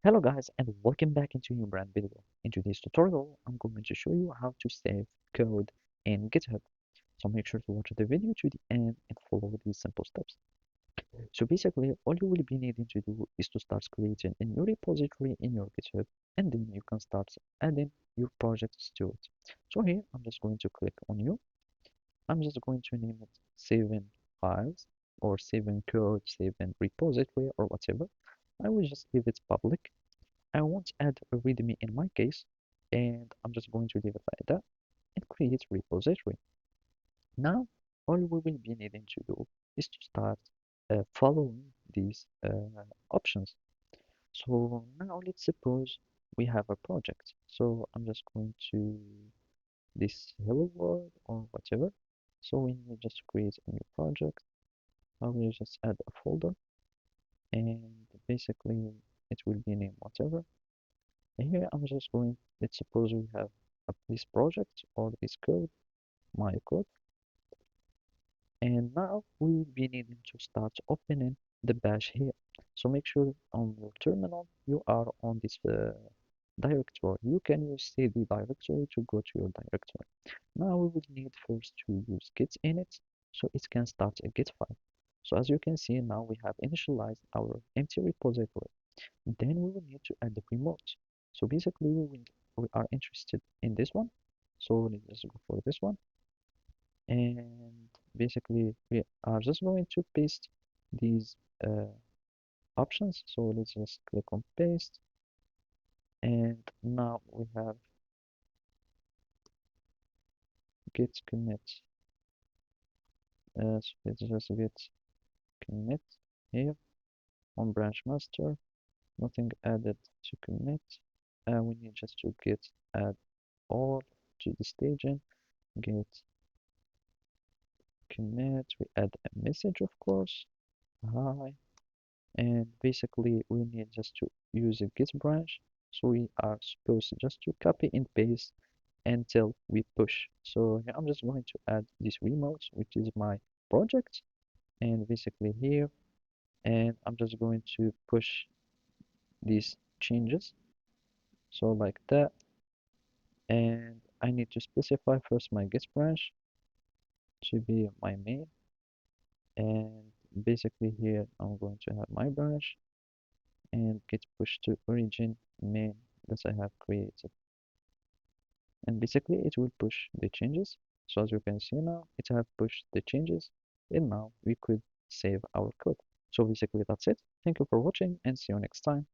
Hello guys and welcome back into a new brand video. In today's tutorial, I'm going to show you how to save code in GitHub. So make sure to watch the video to the end and follow these simple steps. So basically, all you will be needing to do is to start creating a new repository in your GitHub, and then you can start adding your projects to it. So here, I'm just going to click on new. I'm just going to name it saving files or saving code, saving repository or whatever. I will just leave it public. I won't add a readme in my case, and I'm just going to leave it like that and create repository. Now, all we will be needing to do is to start following these options. So now let's suppose we have a project. So I'm just going to this hello world or whatever. So we need just to create a new project. I will just add a folder and basically it will be named whatever. And here I'm just going, let's suppose we have this project or this code, my code, and now we will be needing to start opening the bash here. So make sure on your terminal you are on this directory. You can use cd directory to go to your directory. Now we will need first to use git init so it can start a git file. So as you can see now we have initialized our empty repository. Then we will need to add the remote. So basically we are interested in this one. So let's just go for this one. And basically we are just going to paste these options. So let's just click on paste. And now we have git commit. So let's just git commit here on branch master. Nothing added to commit. We need just to git add all to the staging. Git commit, we add a message of course, hi, and basically we need just to use a git branch, so we are supposed just to copy and paste until we push. So here I'm just going to add this remote, which is my project, and basically here, and I'm just going to push these changes, so like that, and I need to specify first my git branch to be my main, and basically here I'm going to have my branch and get pushed to origin main that I have created, and basically it will push the changes. So as you can see now it have pushed the changes, and now we could save our code. So basically that's it. Thank you for watching and see you next time.